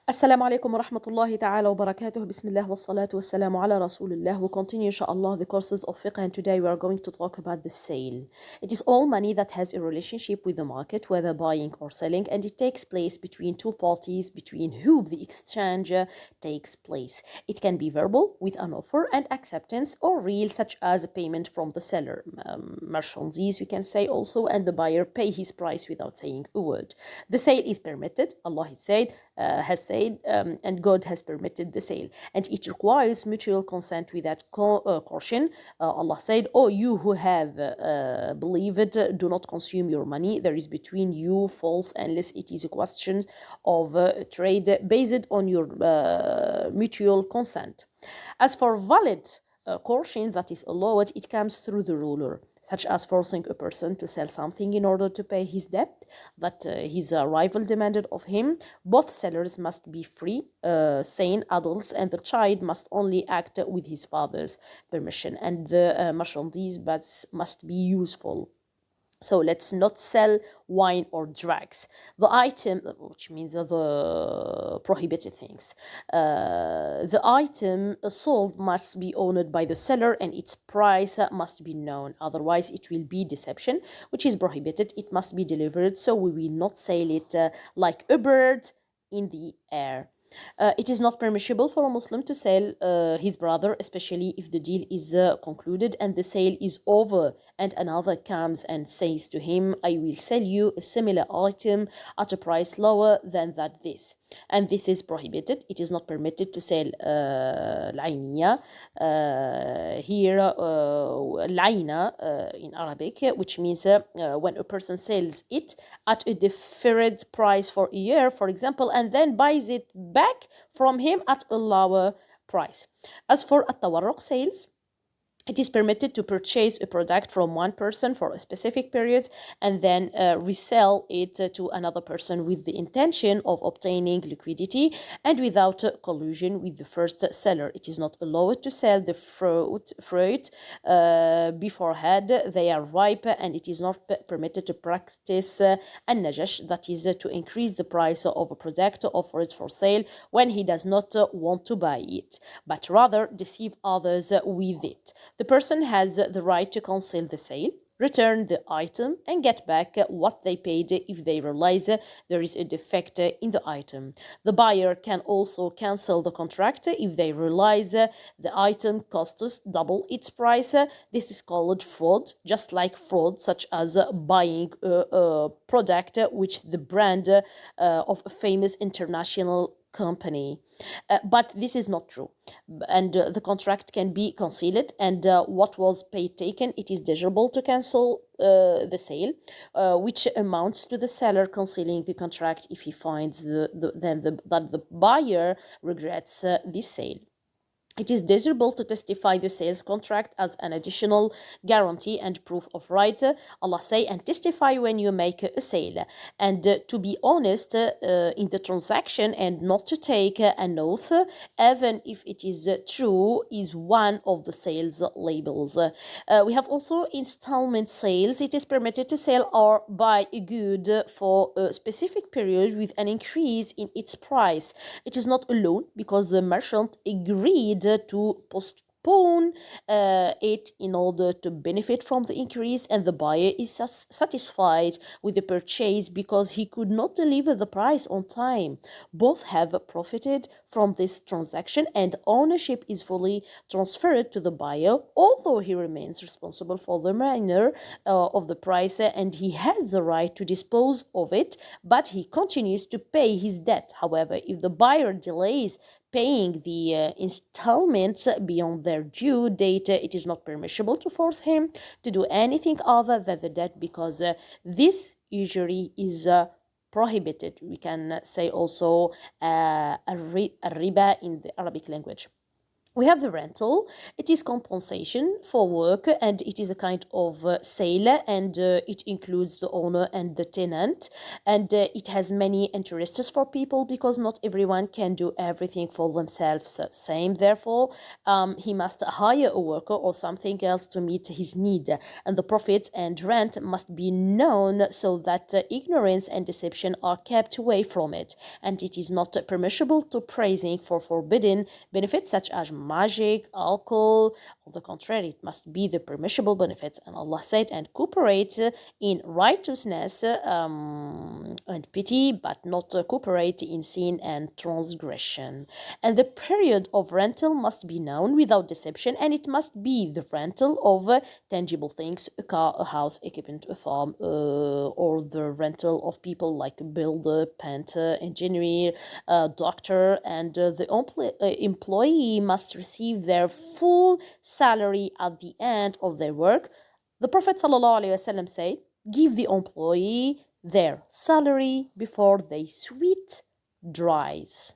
Assalamu alaikum wa rahmatullahi ta'ala wa barakatuh. Bismillah wa salatu wa salamu ala rasulillah. We continue, inshallah, the courses of fiqh, and today we are going to talk about the sale. It is all money that has a relationship with the market, whether buying or selling, and it takes place between two parties, between whom the exchange takes place. It can be verbal, with an offer and acceptance, or real, such as a payment from the seller. Marchandise, we can say also, and the buyer pay his price without saying a word. The sale is permitted, Allah has said, and God has permitted the sale. And it requires mutual consent without caution. Allah said, "Oh, you who have believed, do not consume your money. There is between you false unless it is a question of trade based on your mutual consent." As for valid caution that is allowed, it comes through the ruler, such as forcing a person to sell something in order to pay his debt that his rival demanded of him. Both sellers must be free, sane adults, and the child must only act with his father's permission, and the merchandise must be useful. So let's not sell wine or drugs. The item, which means the prohibited things, the item sold must be owned by the seller and its price must be known. Otherwise, it will be deception, which is prohibited. It must be delivered, so we will not sell it like a bird in the air. It is not permissible for a Muslim to sell his brother, especially if the deal is concluded and the sale is over, and another comes and says to him, "I will sell you a similar item at a price lower than this." And this is prohibited. It is not permitted to sell العينية. Here, العينة in Arabic, which means when a person sells it at a deferred price for a year, for example, and then buys it back from him at a lower price. As for التورق sales, it is permitted to purchase a product from one person for a specific period and then resell it to another person with the intention of obtaining liquidity and without collusion with the first seller. It is not allowed to sell the fruit beforehand. They are ripe, and it is not permitted to practice an-najash, that is to increase the price of a product offered for sale when he does not want to buy it, but rather deceive others with it. The person has the right to cancel the sale, return the item, and get back what they paid if they realize there is a defect in the item. The buyer can also cancel the contract if they realize the item costs double its price. This is called fraud, just like fraud such as buying a product which the brand of a famous international company. But this is not true, and the contract can be concealed, and what was paid taken, it is desirable to cancel the sale, which amounts to the seller concealing the contract if he finds that the buyer regrets this sale. It is desirable to testify the sales contract as an additional guarantee and proof of right. Allah say, "And testify when you make a sale." And to be honest in the transaction and not to take an oath, even if it is true, is one of the sales labels. We have also installment sales. It is permitted to sell or buy a good for a specific period with an increase in its price. It is not a loan because the merchant agreed to postpone it in order to benefit from the increase, and the buyer is satisfied with the purchase because he could not deliver the price on time. Both have profited from this transaction, and ownership is fully transferred to the buyer, although he remains responsible for the remainder of the price, and he has the right to dispose of it, but he continues to pay his debt. However, if the buyer delays paying the installments beyond their due date, it is not permissible to force him to do anything other than the debt, because this usury is prohibited. We can say also a riba in the Arabic language. We have the rental. It is compensation for work, and it is a kind of sale, and it includes the owner and the tenant, and it has many interests for people because not everyone can do everything for themselves. Same, therefore, he must hire a worker or something else to meet his need, and the profit and rent must be known so that ignorance and deception are kept away from it, and it is not permissible to praising for forbidden benefits such as magic, alcohol. On the contrary, it must be the permissible benefits. And Allah said, and cooperate in righteousness and pity, but not cooperate in sin and transgression. And the period of rental must be known without deception, and it must be the rental of tangible things, a car, a house, equipment, a farm, or the rental of people like a builder, painter, engineer, doctor, and the employee must receive their full salary at the end of their work. The Prophet ﷺ said, give the employee their salary before they sweat dries.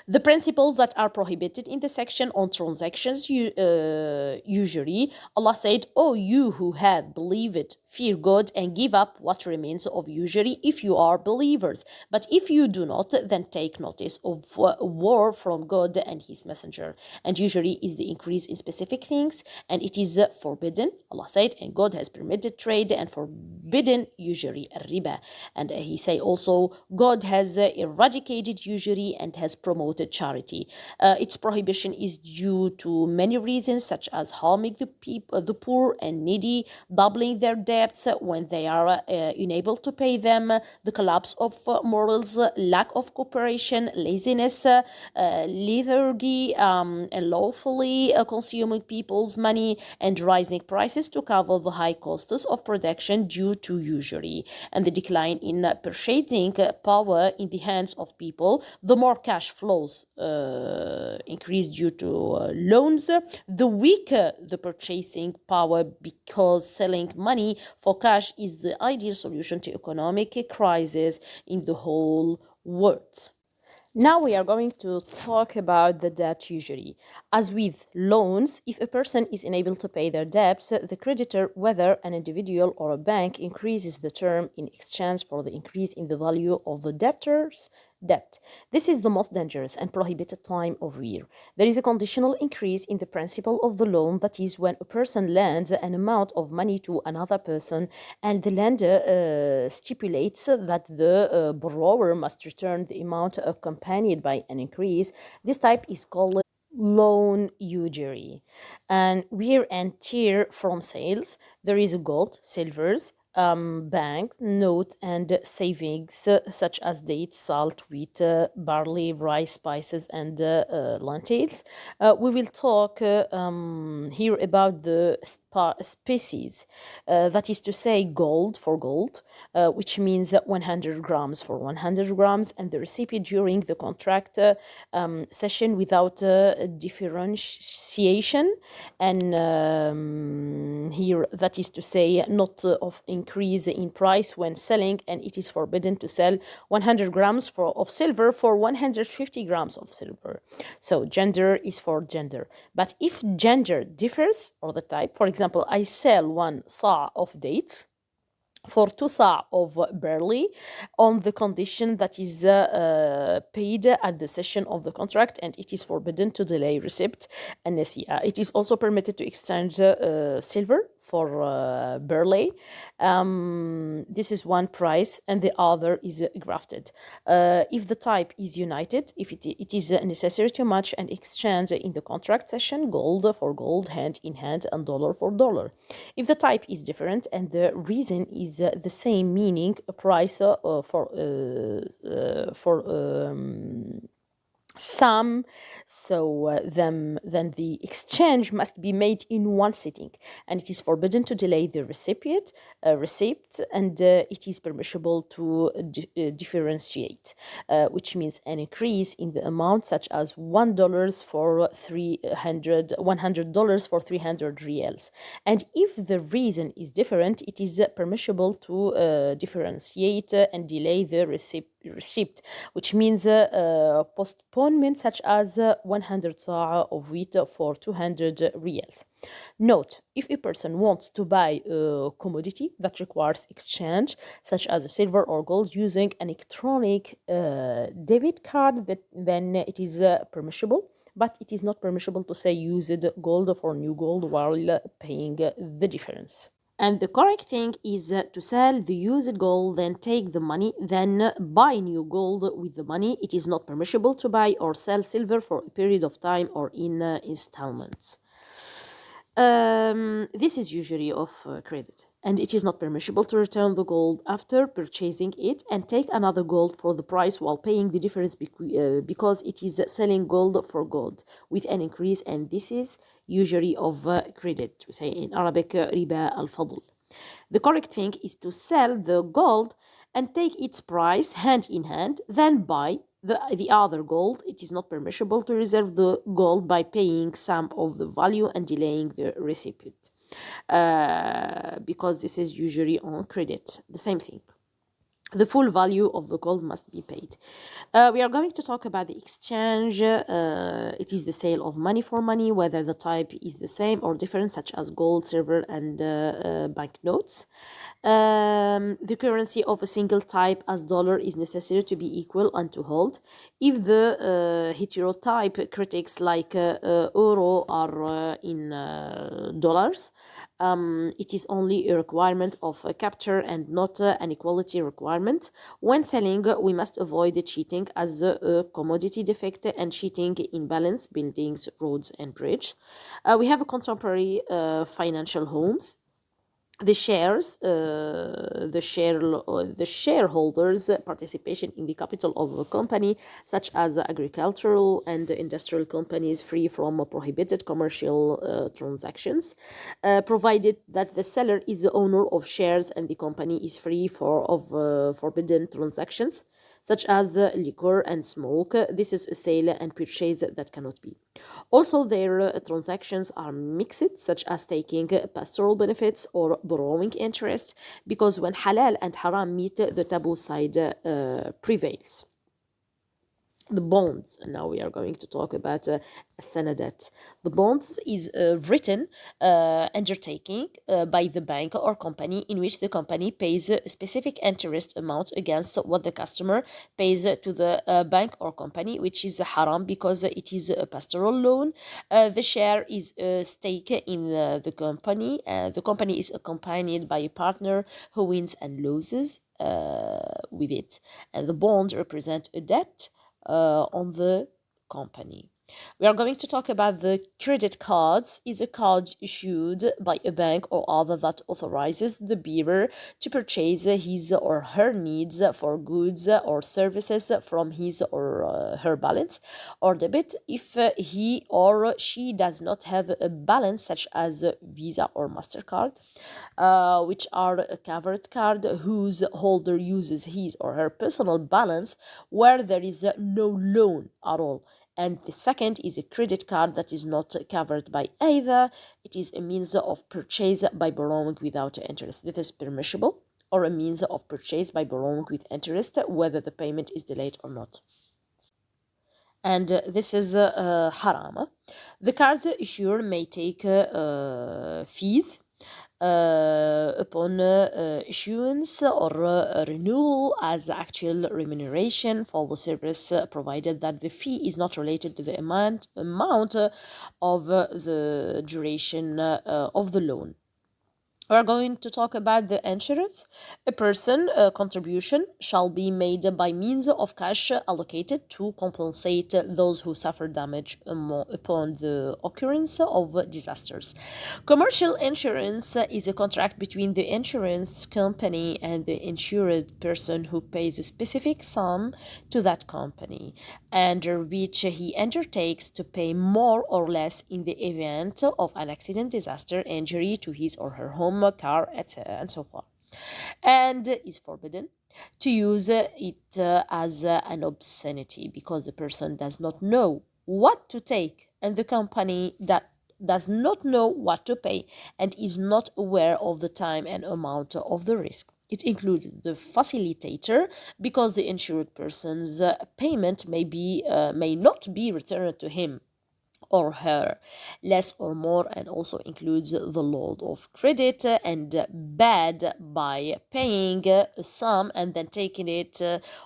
The principles that are prohibited in the section on transactions usury, Allah said, "O you who have believed, fear God and give up what remains of usury if you are believers. But if you do not, then take notice of war from God and His Messenger. And usury is the increase in specific things, and it is forbidden." Allah said, and God has permitted trade and forbidden usury, riba. And He say also, God has eradicated usury and has promoted charity. Its prohibition is due to many reasons, such as harming the poor and needy, doubling their debts when they are unable to pay them, the collapse of morals, lack of cooperation, laziness, lethargy, and lawfully consuming people's money, and rising prices to cover the high costs of production due to usury, and the decline in purchasing power in the hands of people. The more cash flows increase due to loans, the weaker the purchasing power, because selling money for cash is the ideal solution to economic crisis in the whole world. Now we are going to talk about the debt usury. As with loans, if a person is unable to pay their debts, the creditor, whether an individual or a bank, increases the term in exchange for the increase in the value of the debtor's debt. This is the most dangerous and prohibited time of year. There is a conditional increase in the principal of the loan, that is, when a person lends an amount of money to another person and the lender stipulates that the borrower must return the amount accompanied by an increase. This type is called loan usury. And wear and tear from sales. There is gold, silvers, banks, note, and savings such as dates, salt, wheat, barley, rice, spices, and lentils. We will talk here about the species, that is to say gold for gold, which means 100 grams for 100 grams, and the recipe during the contract session without differentiation, and here that is to say not of increase in price when selling, and it is forbidden to sell 100 grams of silver for 150 grams of silver. So gender is for gender, but if gender differs, or the type, for example, I sell 1 sa of dates for 2 sa of barley on the condition that is paid at the session of the contract, and it is forbidden to delay receipt and nasi'a. It is also permitted to exchange silver for barley. This is one price and the other is grafted. If the type is united, if it is necessary to match and exchange in the contract session, gold for gold, hand in hand, and dollar for dollar. If the type is different and the reason is the same, meaning a price for some, so then the exchange must be made in one sitting, and it is forbidden to delay the receipt, and it is permissible to differentiate, which means an increase in the amount, such as $1 for $100 for 300 reals. And if the reason is different, it is permissible to differentiate and delay the receipt, which means postponement, such as 100 sa'a of wheat for 200 riyals. Note, if a person wants to buy a commodity that requires exchange, such as silver or gold, using an electronic debit card, then it is permissible. But it is not permissible to say used gold for new gold while paying the difference. And the correct thing is to sell the used gold, then take the money, then buy new gold with the money. It is not permissible to buy or sell silver for a period of time or in installments. This is usury of credit, and it is not permissible to return the gold after purchasing it and take another gold for the price while paying the difference because it is selling gold for gold with an increase, and this is usury of credit. We say in Arabic, riba al-fadl. The correct thing is to sell the gold and take its price hand in hand, then buy the other gold. It is not permissible to reserve the gold by paying some of the value and delaying the receipt because this is usually on credit. The same thing. The full value of the gold must be paid. We are going to talk about the exchange. It is the sale of money for money, whether the type is the same or different, such as gold, silver, and banknotes. The currency of a single type as dollar is necessary to be equal and to hold. If the heterotype critics like euro are in dollars, it is only a requirement of capture and not an equality requirement. When selling, we must avoid cheating as a commodity defect and cheating in balance, buildings, roads, and bridges. We have a contemporary financial homes. The shareholders' participation in the capital of a company, such as agricultural and industrial companies, free from prohibited commercial transactions, provided that the seller is the owner of shares and the company is free of forbidden transactions, such as liquor and smoke. This is a sale and purchase that cannot be. Also, their transactions are mixed, such as taking pastoral benefits or borrowing interest, because when halal and haram meet, the taboo side prevails. The bonds, and now we are going to talk about sanadat. The bonds is written undertaking by the bank or company in which the company pays a specific interest amount against what the customer pays to the bank or company, which is haram because it is a pastoral loan. The share is a stake in the company. The company is accompanied by a partner who wins and loses with it, and the bonds represent a debt on the company. We are going to talk about the credit cards. Is a card issued by a bank or other that authorizes the bearer to purchase his or her needs for goods or services from his or her balance, or debit if he or she does not have a balance, such as Visa or MasterCard, which are a covered card whose holder uses his or her personal balance where there is no loan at all. And the second is a credit card that is not covered by either. It is a means of purchase by borrowing without interest. This is permissible, or a means of purchase by borrowing with interest, whether the payment is delayed or not. And this is haram. The card issuer may take fees upon issuance or renewal as actual remuneration for the service, provided that the fee is not related to the amount of the duration of the loan. We're going to talk about the insurance. A person contribution shall be made by means of cash allocated to compensate those who suffer damage upon the occurrence of disasters. Commercial insurance is a contract between the insurance company and the insured person who pays a specific sum to that company, under which he undertakes to pay more or less in the event of an accident, disaster, injury to his or her home, car, etc., and so forth, and is forbidden to use it as an obscenity because the person does not know what to take and the company that does not know what to pay and is not aware of the time and amount of the risk. It includes the facilitator because the insured person's payment may not be returned to him or her less or more, and also includes the load of credit and bad by paying a sum and then taking it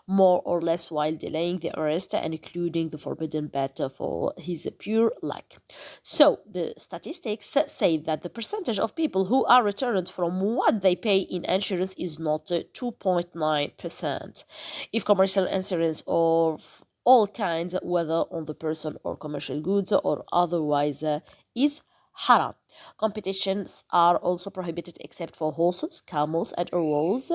more or less while delaying the arrest and including the forbidden bet for his pure luck. So the statistics say that the percentage of people who are returned from what they pay in insurance is not 2.9%. If commercial insurance or all kinds, whether on the person or commercial goods or otherwise, is haram. Competitions are also prohibited except for horses, camels, and arrows.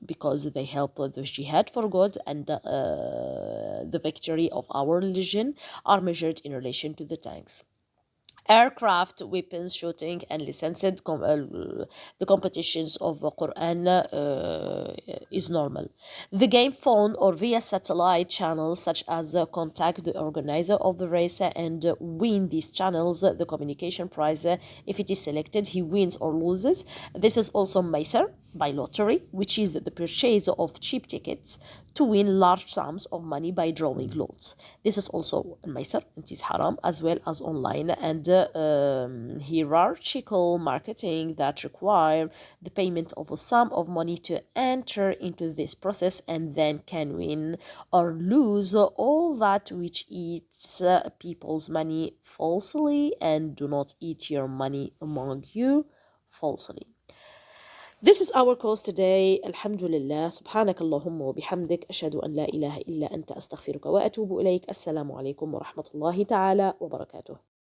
Because they help the jihad for God and the victory of our religion are measured in relation to the tanks. Aircraft, weapons, shooting, and licensed the competitions of the Quran is normal. The game phone or via satellite channels such as contact the organizer of the race and win these channels the communication prize. If it is selected, he wins or loses. This is also Maisar by lottery, which is the purchase of cheap tickets to win large sums of money by drawing lots. This is also Maisar, it is haram, as well as online and hierarchical marketing that require the payment of a sum of money to enter into this process and then can win or lose all that which eats people's money falsely and do not eat your money among you falsely. This is our course today. Alhamdulillah. سبحانك اللهم وبحمدك أشهد أن لا إله إلا أنت أستغفرك وأتوب إليك. السلام عليكم ورحمة الله تعالى وبركاته.